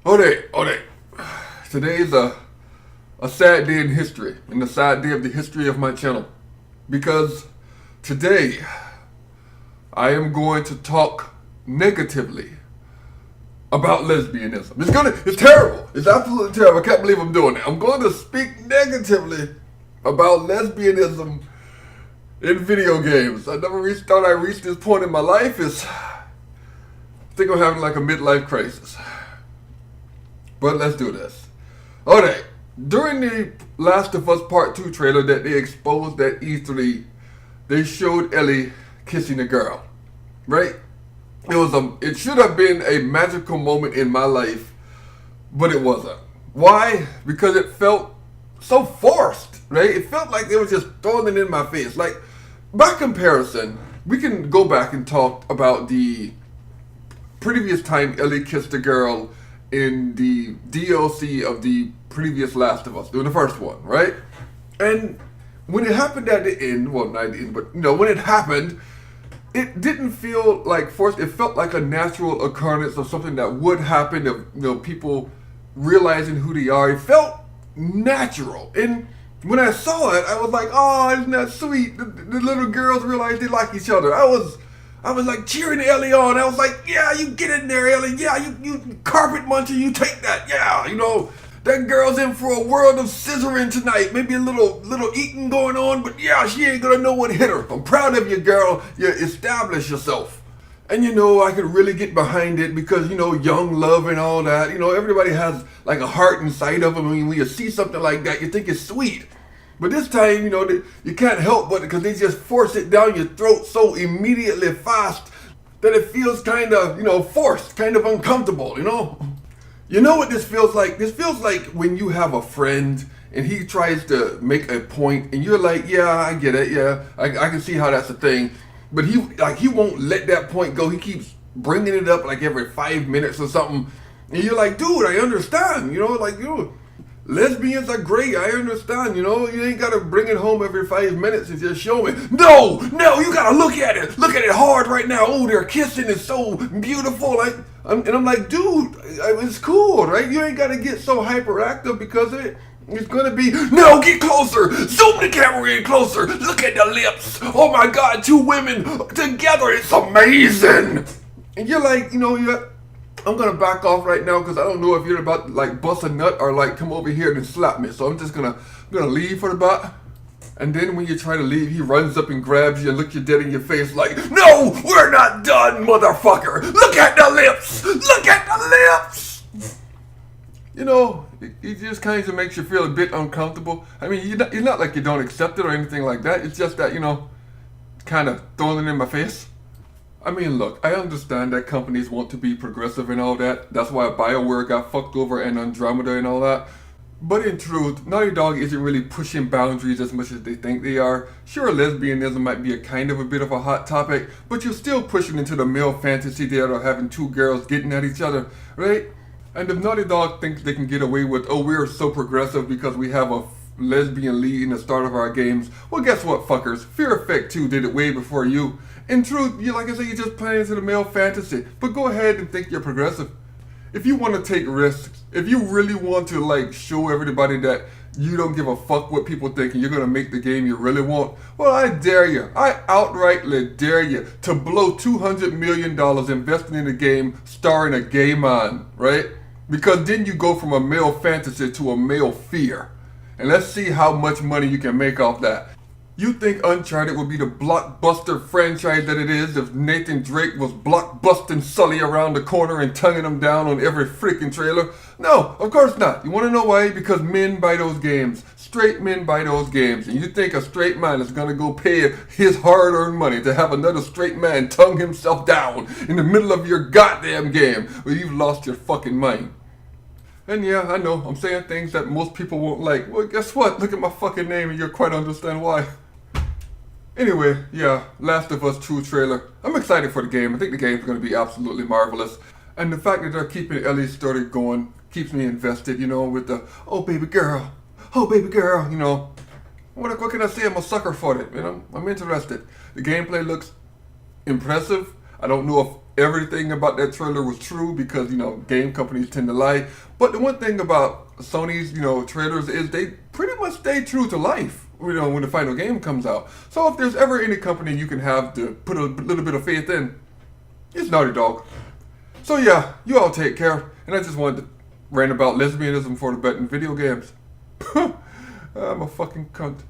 Ode. Today is a sad day in history, and a sad day of the history of my channel. Because today, I am going to talk negatively about lesbianism. It's terrible. It's absolutely terrible. I can't believe I'm doing it. I'm going to speak negatively about lesbianism in video games. I never thought I reached this point in my life. I think I'm having like a midlife crisis. But let's do this. Alright, during the Last of Us Part 2 trailer that they exposed at E3, they showed Ellie kissing a girl. Right? It should have been a magical moment in my life, but it wasn't. Why? Because it felt so forced, right? It felt like they were just throwing it in my face. Like, by comparison, we can go back and talk about the previous time Ellie kissed a girl in the DLC of the previous Last of Us, doing the first one, right? And when it happened at the end, well, not at the end, but when it happened, it didn't feel like forced. It felt like a natural occurrence of something that would happen of people realizing who they are. It felt natural. And when I saw it, I was like, oh, isn't that sweet? The little girls realized they like each other. I was like cheering Ellie on. I was like, yeah, you get in there, Ellie. Yeah, you carpet muncher, you take that. Yeah, that girl's in for a world of scissoring tonight. Maybe a little eating going on, but yeah, she ain't gonna know what hit her. I'm proud of you, girl. You established yourself. And I could really get behind it because, young love and all that. Everybody has like a heart inside of them. I mean, when you see something like that, you think it's sweet. But this time, you can't help but because they just force it down your throat so immediately fast that it feels kind of, forced, kind of uncomfortable, You know what this feels like? This feels like when you have a friend and he tries to make a point and you're like, yeah, I get it, yeah, I can see how that's a thing. But he won't let that point go. He keeps bringing it up like every 5 minutes or something. And you're like, dude, I understand, lesbians are great, I understand, you ain't gotta bring it home every 5 minutes and just show me. No, you gotta look at it hard right now. Oh, they're kissing, it's so beautiful. I'm like, dude, it's cool, right? You ain't gotta get so hyperactive because of it. It's gonna be, no, get closer, zoom the camera in closer, look at the lips. Oh my God, two women together, it's amazing. And you're like, I'm gonna back off right now because I don't know if you're about to like bust a nut or like come over here and slap me. So I'm just gonna leave for the bot. And then when you try to leave, he runs up and grabs you and looks you dead in your face like, no, we're not done, motherfucker. Look at the lips. Look at the lips. It just kind of makes you feel a bit uncomfortable. I mean, it's not like you don't accept it or anything like that. It's just that, kind of throwing it in my face. I mean, look, I understand that companies want to be progressive and all that. That's why BioWare got fucked over and Andromeda and all that. But in truth, Naughty Dog isn't really pushing boundaries as much as they think they are. Sure, lesbianism might be a bit of a hot topic, but you're still pushing into the male fantasy there of having two girls getting at each other, right? And if Naughty Dog thinks they can get away with, oh, we're so progressive because we have a lesbian lead in the start of our games, well, guess what, fuckers? Fear Effect 2 did it way before you. In truth, like I said, you're just playing into the male fantasy. But go ahead and think you're progressive. If you want to take risks, if you really want to show everybody that you don't give a fuck what people think and you're going to make the game you really want, well, I dare you. I outrightly dare you to blow $200 million investing in a game starring a gay man, right? Because then you go from a male fantasy to a male fear. And let's see how much money you can make off that. You think Uncharted would be the blockbuster franchise that it is if Nathan Drake was blockbusting Sully around the corner and tonguing him down on every freaking trailer? No, of course not. You want to know why? Because men buy those games. Straight men buy those games. And you think a straight man is going to go pay his hard-earned money to have another straight man tongue himself down in the middle of your goddamn game? Well, you've lost your fucking mind. And yeah, I know, I'm saying things that most people won't like. Well, guess what? Look at my fucking name and you'll quite understand why. Anyway, yeah, Last of Us 2 trailer. I'm excited for the game. I think the game's going to be absolutely marvelous. And the fact that they're keeping Ellie's story going keeps me invested, with the, oh baby girl, What can I say? I'm a sucker for it, I'm interested. The gameplay looks impressive. I don't know if everything about that trailer was true because, you know, game companies tend to lie. But the one thing about Sony's, you know, trailers is they pretty much stay true to life, you know, when the final game comes out. So if there's ever any company you can have to put a little bit of faith in, it's Naughty Dog. So yeah, you all take care. And I just wanted to rant about lesbianism for the bet in video games. I'm a fucking cunt.